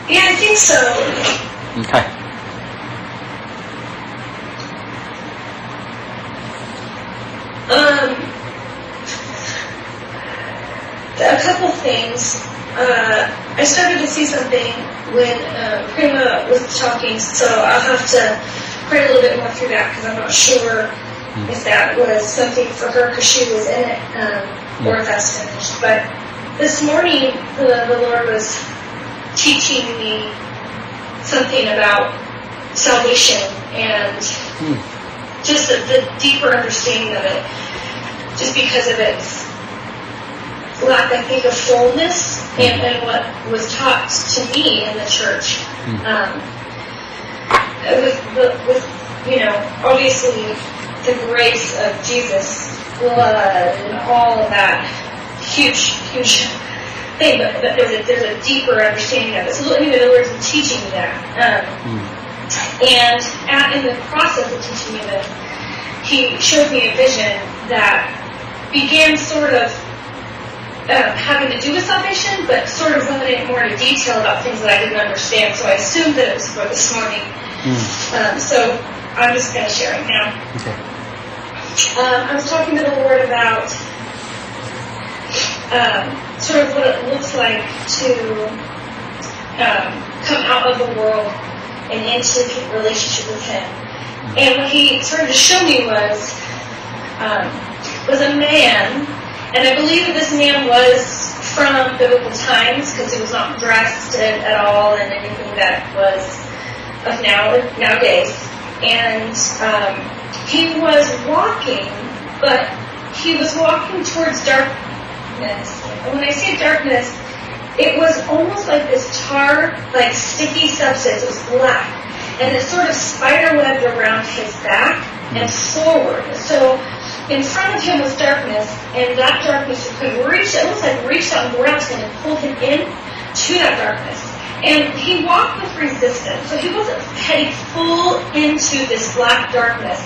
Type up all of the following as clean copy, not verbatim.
Yeah, I think so. Okay. A couple things. I started to see something when Prima was talking, so I'll have to pray a little bit more through that because I'm not sure if that was something for her because she was in it or if that's finished. But this morning, the Lord was teaching me something about salvation and just the deeper understanding of it, just because of its lack, I think, of fullness and what was taught to me in the church. With obviously the grace of Jesus' blood and all of that huge thing, but there's a deeper understanding of it. So anyway, the Lord's been teaching me that. And in the process of teaching me this, He showed me a vision that began sort of having to do with salvation, but sort of went in more into detail about things that I didn't understand. So I assumed that it was for this morning. So I'm just going to share it now. Okay. I was talking to the Lord about sort of what it looks like to come out of the world and into a relationship with Him. And what He started to show me was a man. And I believe that this man was from biblical times because he was not dressed at all in anything that was of nowadays. And he was walking, but he was walking towards darkness. And when I say darkness, it was almost like this tar, like sticky substance. It was black. And it sort of spiderwebbed around his back and forward. So in front of him was darkness, and that darkness could reach out and grabbed him and pulled him in to that darkness. And he walked with resistance, so he wasn't heading full into this black darkness.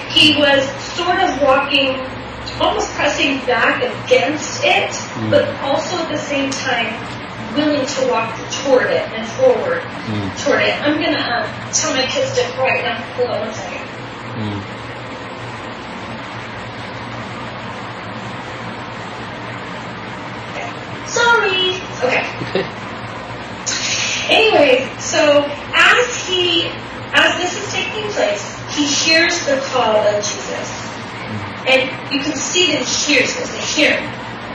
He was sort of walking, almost pressing back against it, but also at the same time willing to walk toward it and forward toward it. I'm going to tell my kids to right now. Hold on one second. Sorry. Okay. Anyway, so as this is taking place, he hears the call of Jesus. And you can see that he hears this, they hear him.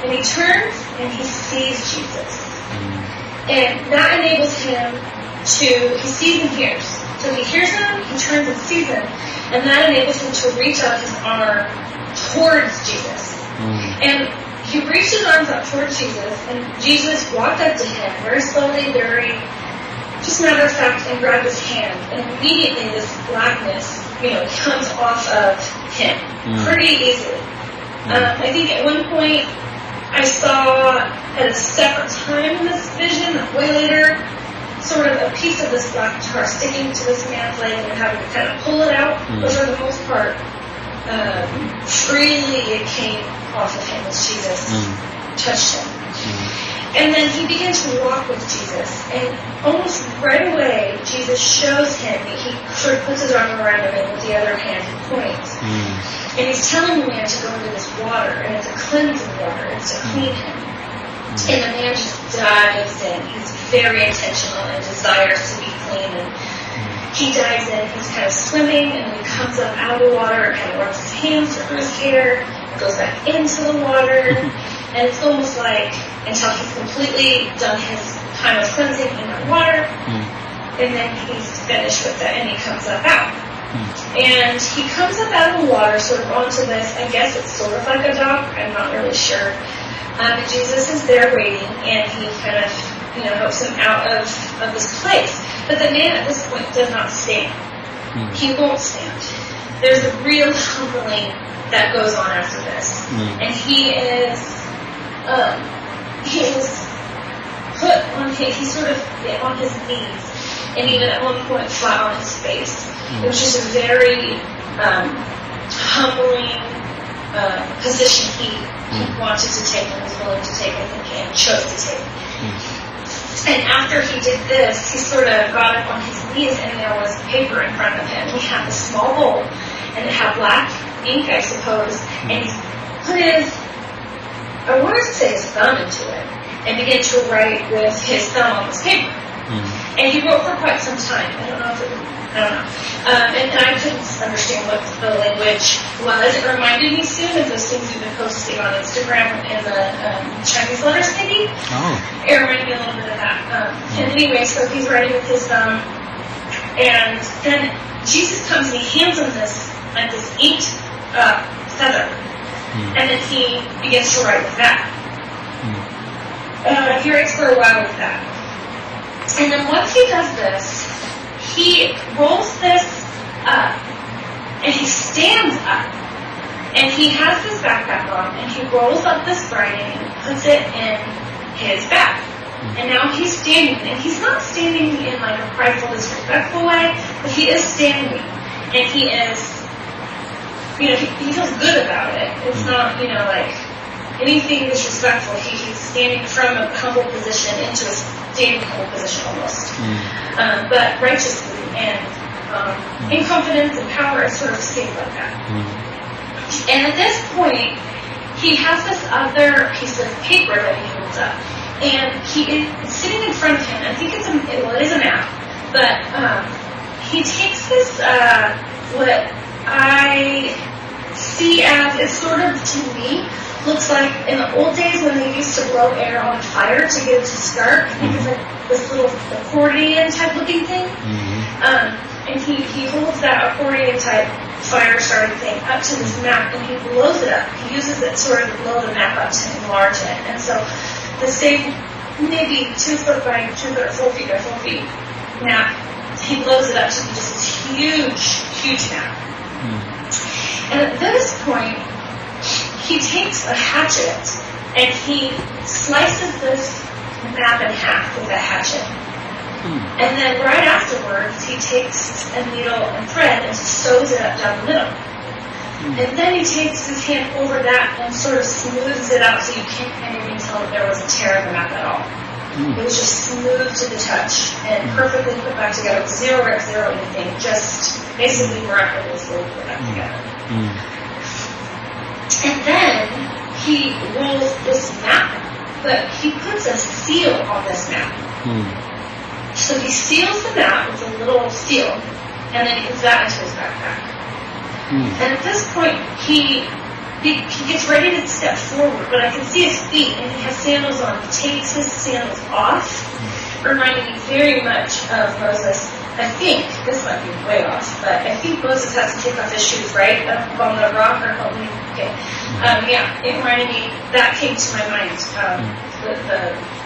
And he turns and he sees Jesus. And that enables him he sees and hears. So he hears him, he turns and sees him. And that enables him to reach out his arm towards Jesus. And he reached his arms out towards Jesus, and Jesus walked up to him very slowly, very just matter of fact, and grabbed his hand. And immediately this blackness, comes off of him pretty easily. I think at one point I saw at a separate time in this vision, way later, sort of a piece of this black tar sticking to this man's leg and having to kind of pull it out. But for the most part, freely it came off of him as Jesus touched him. And then he began to walk with Jesus. And almost right away, Jesus shows him, he sort of puts his arm around him, and with the other hand he points. And he's telling the man to go into this water, and it's a cleansing water, it's to clean him. And the man just dives in. He's very intentional and desires to be clean. And he dives in, he's kind of swimming, and when he comes up out of the water, kind of runs his hands through his hair, goes back into the water, and it's almost like until he's completely done his time of cleansing in the water, and then he's finished with it, and he comes up out. And he comes up out of the water, sort of onto this, I guess it's sort of like a dock, I'm not really sure. And Jesus is there waiting, and he kind of, helps him out of this place. But the man at this point does not stand. He won't stand. There's a real humbling that goes on after this. And he is put on he's sort of on his knees, and even at one point flat on his face. It was just a very humbling position he wanted to take and was willing to take, I think, and chose to take. And after he did this, he sort of got up on his knees, and there was paper in front of him. He had this small bowl, and it had black ink, I suppose, and he put I wanted to say his thumb into it, and began to write with his thumb on this paper. And he wrote for quite some time. I don't know. And I couldn't understand what the language was. It reminded me soon of those things we've been posting on Instagram and the Chinese letters thingy. Oh. It reminded me a little bit of that. And anyway, so he's writing with his thumb, and then Jesus comes and he hands him this inked feather, and then he begins to write with that. He writes for a while with that. And then once he does this, he rolls this up, and he stands up, and he has his backpack on, and he rolls up this writing and puts it in his bag. And now he's standing, and he's not standing in like a prideful, disrespectful way, but he is standing, and he is, he feels good about it. It's not, like anything disrespectful. He's standing from a humble position into a standing humble position almost. But righteously and in confidence and power, it sort of stays like that. And at this point, he has this other piece of paper that he holds up. And he is sitting in front of him. I think it is a map. But he takes this, what I see as, it's sort of, to me, looks like in the old days when they used to blow air on fire to get it to start. I think it's like this little accordion type looking thing. And he holds that accordion type fire starting thing up to this map, and he blows it up. He uses it sort of to blow the map up to enlarge it. And so the same maybe 2 foot by 2 foot, 4 feet by 4 feet map, he blows it up to be just this huge map. And at this point, he takes a hatchet and he slices this map in half with a hatchet. And then right afterwards, he takes a needle and thread and sews it up down the middle. And then he takes his hand over that and sort of smooths it out so you can't even tell that there was a tear in the map at all. It was just smooth to the touch and perfectly put back together with zero rips, zero anything, just basically miraculously put back together. And then he rolls this map, but he puts a seal on this map. So he seals the map with a little seal, and then he puts that into his backpack. And at this point, he gets ready to step forward, but I can see his feet, and he has sandals on. He takes his sandals off, reminding me very much of Moses. I think, this might be way off, but I think Moses has to take off his shoes, right? Up on the rock, or help me. Okay. It reminded me, that came to my mind,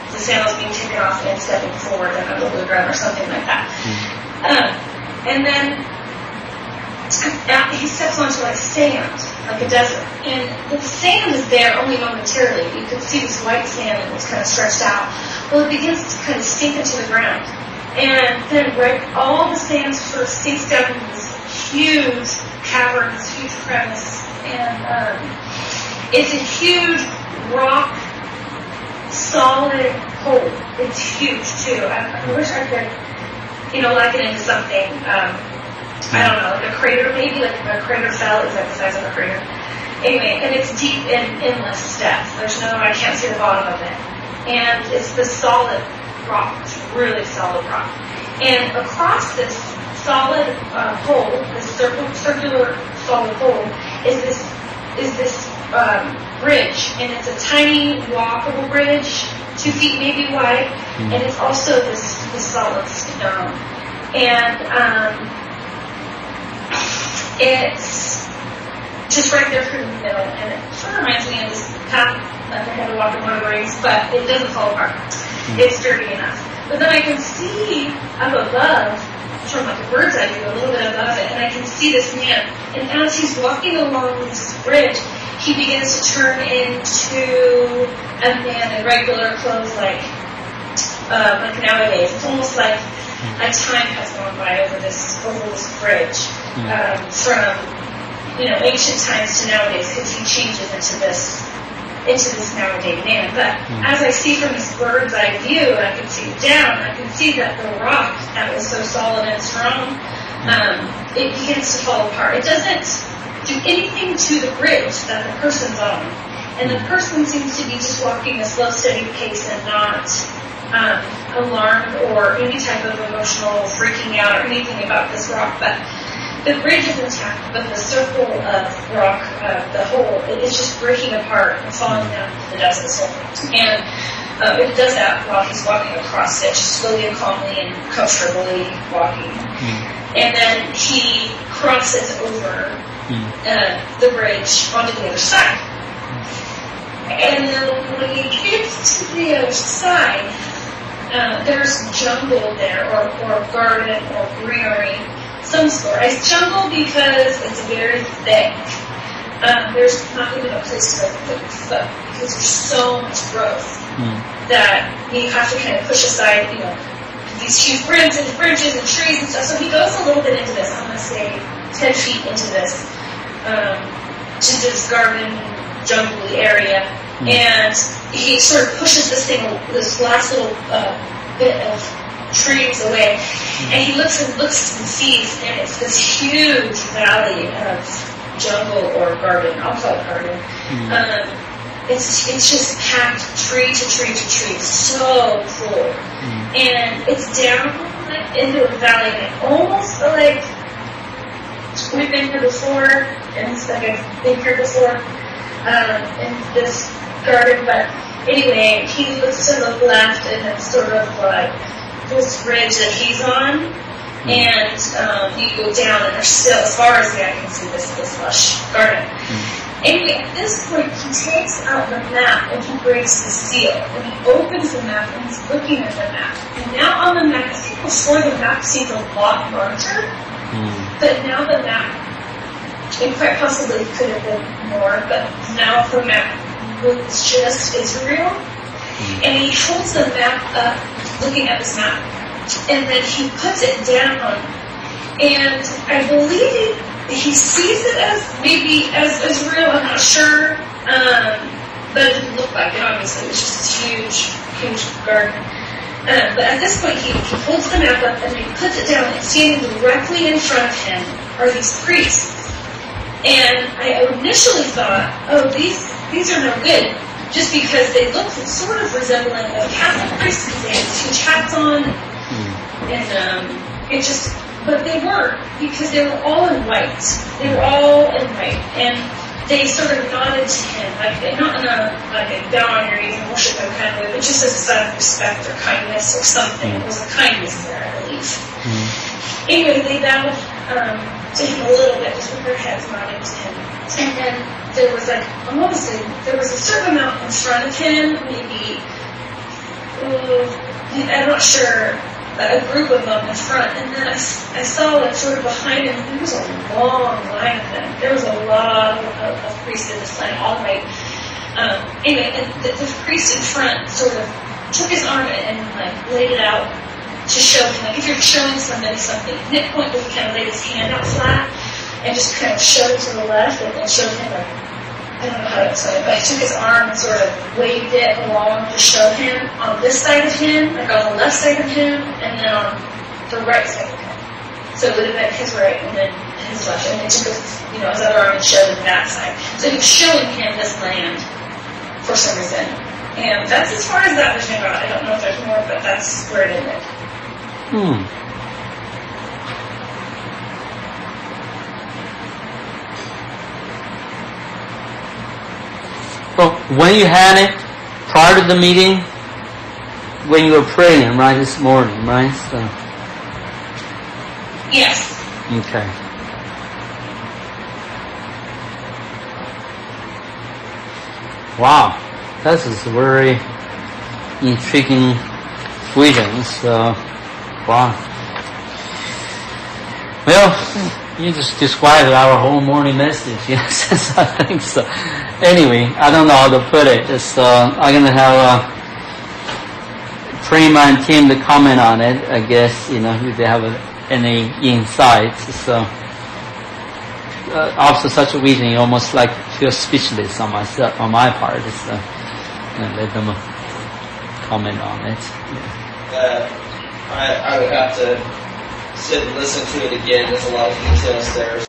the sandals being taken off and stepping forward and a little ground or something like that. And then he steps onto like sand, like a desert. And the sand is there only momentarily. You can see this white sand and it's kind of stretched out. Well, it begins to kind of sink into the ground. And then all the sand sort of sinks down into this huge cavern, this huge crevice. And it's a huge rock, solid hole. It's huge too. I wish I could, liken it into something, I don't know, like a crater maybe, like a crater fell is like the size of a crater. Anyway, and it's deep in endless depth. I can't see the bottom of it. And it's this solid rock, it's really solid rock. And across this solid hole, this circular solid hole, is this bridge, and it's a tiny walkable bridge, 2 feet maybe wide, and it's also this solid stone. And it's just right there through the middle, and it sort of reminds me of this path like I had to walk in Lord of the Rings, but it doesn't fall apart. It's sturdy enough. But then I can see up above, from like a bird's eye view, a little bit above it, and I can see this man. And as he's walking along this bridge, he begins to turn into a man in regular clothes, like nowadays. It's almost like a time has gone by over this bridge, from ancient times to nowadays, because he changes into this into this nowadays man. But as I see from this bird's eye view, and I can see down, I can see that the rock that was so solid and strong, it begins to fall apart. It doesn't do anything to the bridge that the person's on. And the person seems to be just walking a slow, steady pace and not alarmed or any type of emotional freaking out or anything about this rock. But the bridge is intact, but the circle of rock, the whole, it's just breaking apart and falling down to the depths of the soul. And it does that while he's walking across it, just slowly and calmly and comfortably walking. And then he crosses over the bridge onto the other side. And then when he gets to the other side, there's jungle there, or garden, or greenery, some sort. I jungle because it's very thick. There's not even a place to put your foot because there's so much growth that you have to kind of push aside, these huge branches and trees and stuff. So he goes a little bit into this. I'm going to say 10 feet into this, to this garden, jungle area, and he sort of pushes this last little bit of trees away, and he looks and sees, and it's this huge valley of jungle or garden. I'll call it garden. It's just packed tree to tree to tree, so full, and it's down into a valley, and it almost like we've been here before, and it's like I've been here before in this garden. But anyway, he looks to the left, and it's sort of like this ridge that he's on, and you go down, and there's still, as far as the eye can see, this lush garden. Anyway, at this point, he takes out the map, and he breaks the seal, and he opens the map, and he's looking at the map. And now on the map, I think before the map seemed a lot larger, but now the map, it quite possibly could have been more, but now the map was just Israel. And he holds the map up, looking at this map, and then he puts it down, and I believe he sees it as maybe as Israel, I'm not sure, but it didn't look like it, obviously. It was just this huge garden. But at this point, he holds the map up, and he puts it down, and standing directly in front of him are these priests. And I initially thought, oh, these are no good, just because they look sort of resembling a Catholic priest, because they had huge hats on, and it just, but they weren't, because they were all in white. They were all in white, and they sort of nodded to him, not in a down on your knees and worship him kind of way, but just as a sign of respect or kindness or something. It was a kindness there, I believe. Anyway, they bowed to him a little bit, just with their heads nodding to him. And then there was there was a certain amount in front of him, maybe, I'm not sure, a group of them in front, and then I saw sort of behind him, there was a long line of them. There was a lot of priests in this line, all right. Anyway, and the priest in front sort of took his arm and laid it out to show him, if you're showing somebody something, Nick Point would kind of lay his hand out flat and just kind of showed it to the left, and then showed him, I don't know how to explain it, but I took his arm and sort of waved it along to show him on this side of him, on the left side of him, and then on the right side of him. So it would have been his right and then his left, and he took his other arm and showed him that side. So he was showing him this land for some reason. And that's as far as that vision got. I don't know if there's more, but that's where it ended. Well, when you had it, prior to the meeting, when you were praying, right, this morning, right? So. Yes. Okay. Wow, this is very intriguing vision. So, wow. Well, you just described our whole morning message. Yes, I think so. Anyway, I don't know how to put it. Just, I'm going to have Prima and Tim to comment on it, I guess, if they have any insights. So, after such a reading, you almost like feel speechless on myself, on my part. Just let them comment on it. I would have to sit and listen to it again. There's a lot of details there.